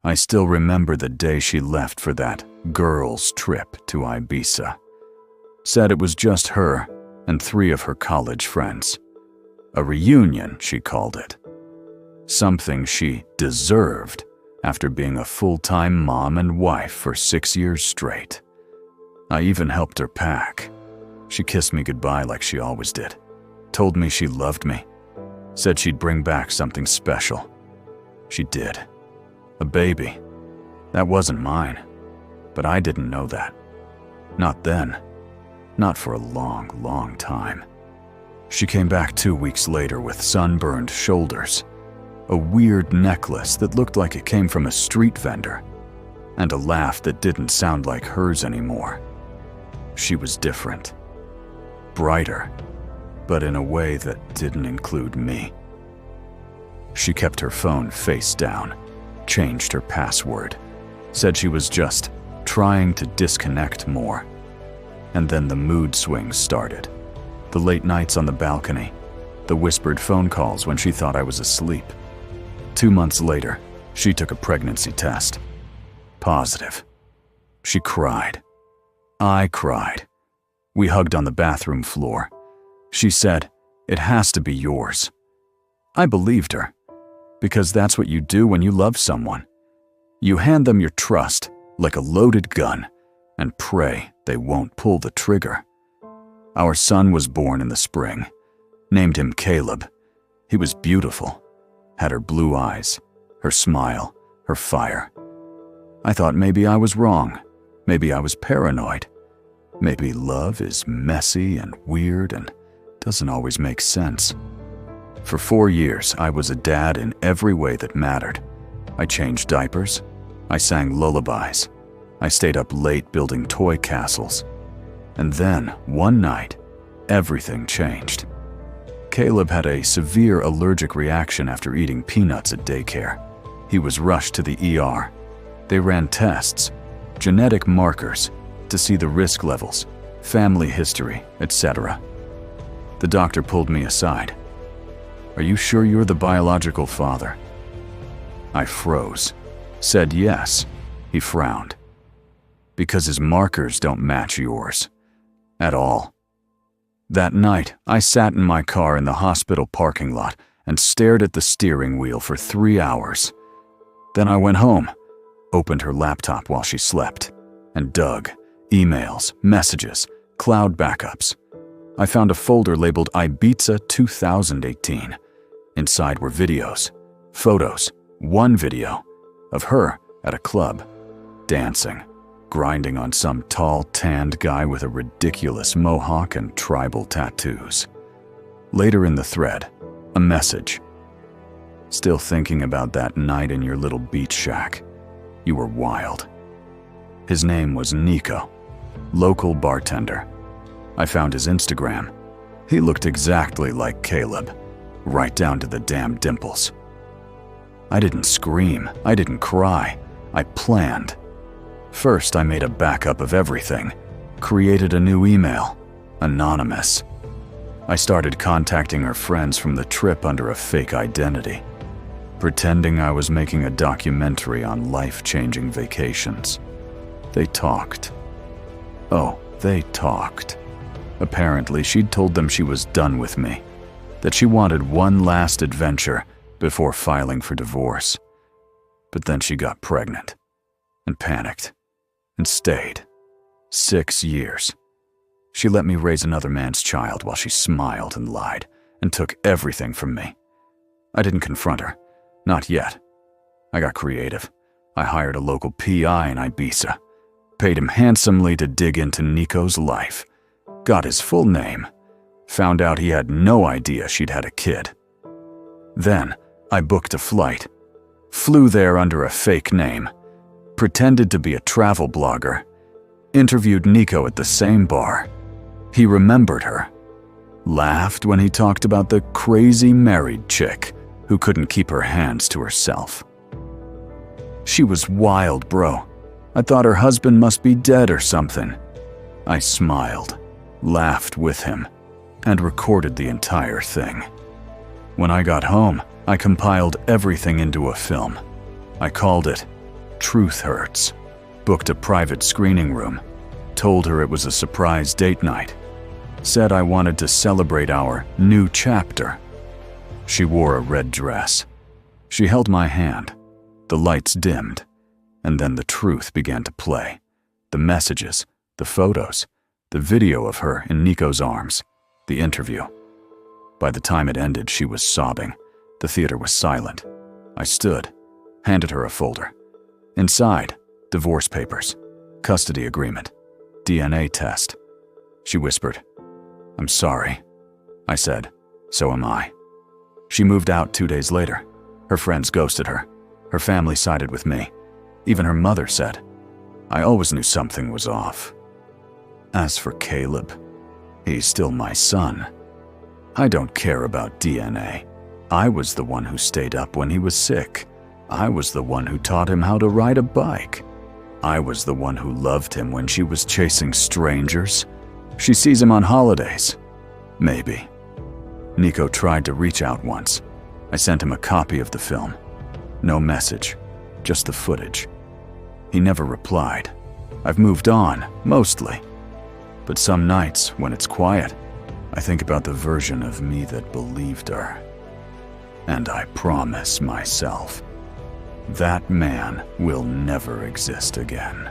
I still remember the day she left for that girls' trip to Ibiza. Said it was just her and 3 of her college friends. A reunion, she called it. Something she deserved after being a full-time mom and wife for 6 years straight. I even helped her pack. She kissed me goodbye like she always did, told me she loved me, said she'd bring back something special. She did. A baby. That wasn't mine, but I didn't know that. Not then. Not for a long, long time. She came back 2 weeks later with sunburned shoulders, a weird necklace that looked like it came from a street vendor, and a laugh that didn't sound like hers anymore. She was different. Brighter, but in a way that didn't include me. She kept her phone face down, changed her password, said she was just trying to disconnect more. And then the mood swings started. The late nights on the balcony, the whispered phone calls when she thought I was asleep. 2 months later, she took a pregnancy test. Positive. She cried. I cried. We hugged on the bathroom floor. She said, "It has to be yours." I believed her, because that's what you do when you love someone. You hand them your trust like a loaded gun and pray they won't pull the trigger. Our son was born in the spring. Named him Caleb. He was beautiful. Had her blue eyes, her smile, her fire. I thought maybe I was wrong. Maybe I was paranoid. Maybe love is messy and weird and doesn't always make sense. For 4 years, I was a dad in every way that mattered. I changed diapers. I sang lullabies. I stayed up late building toy castles. And then, one night, everything changed. Caleb had a severe allergic reaction after eating peanuts at daycare. He was rushed to the ER. They ran tests, genetic markers, to see the risk levels, family history, etc. The doctor pulled me aside. "Are you sure you're the biological father?" I froze, said yes. He frowned. "Because his markers don't match yours. At all." That night, I sat in my car in the hospital parking lot and stared at the steering wheel for 3 hours. Then I went home, opened her laptop while she slept, and dug emails, messages, cloud backups. I found a folder labeled Ibiza 2018. Inside were videos, photos, one video of her at a club, dancing, grinding on some tall, tanned guy with a ridiculous mohawk and tribal tattoos. Later in the thread, a message. "Still thinking about that night in your little beach shack. You were wild." His name was Nico, local bartender. I found his Instagram. He looked exactly like Caleb, right down to the damn dimples. I didn't scream, I didn't cry, I planned. First, I made a backup of everything, created a new email, anonymous. I started contacting her friends from the trip under a fake identity, pretending I was making a documentary on life-changing vacations. They talked. Oh, they talked. Apparently, she'd told them she was done with me, that she wanted one last adventure before filing for divorce. But then she got pregnant and panicked and stayed. 6 years. She let me raise another man's child while she smiled and lied and took everything from me. I didn't confront her. Not yet. I got creative. I hired a local PI in Ibiza, paid him handsomely to dig into Nico's life, got his full name, found out he had no idea she'd had a kid. Then I booked a flight, flew there under a fake name, pretended to be a travel blogger, interviewed Nico at the same bar. He remembered her, laughed when he talked about the crazy married chick who couldn't keep her hands to herself. She was wild, bro. I thought her husband must be dead or something. I smiled, laughed with him, and recorded the entire thing. When I got home, I compiled everything into a film. I called it truth hurts. Booked a private screening room. Told her it was a surprise date night. Said I wanted to celebrate our new chapter. She wore a red dress. She held my hand. The lights dimmed, and then the truth began to play. The messages, the photos, the video of her in Nico's arms, the interview. By the time it ended, she was sobbing. The theater was silent. I stood, handed her a folder. Inside, divorce papers, custody agreement, DNA test. She whispered, "I'm sorry." I said, "So am I." She moved out 2 days later. Her friends ghosted her. Her family sided with me. Even her mother said, "I always knew something was off." As for Caleb, he's still my son. I don't care about DNA. I was the one who stayed up when he was sick. I was the one who taught him how to ride a bike. I was the one who loved him when she was chasing strangers. She sees him on holidays. Maybe. Nico tried to reach out once. I sent him a copy of the film. No message, just the footage. He never replied. I've moved on, mostly. But some nights, when it's quiet, I think about the version of me that believed her. And I promise myself, that man will never exist again.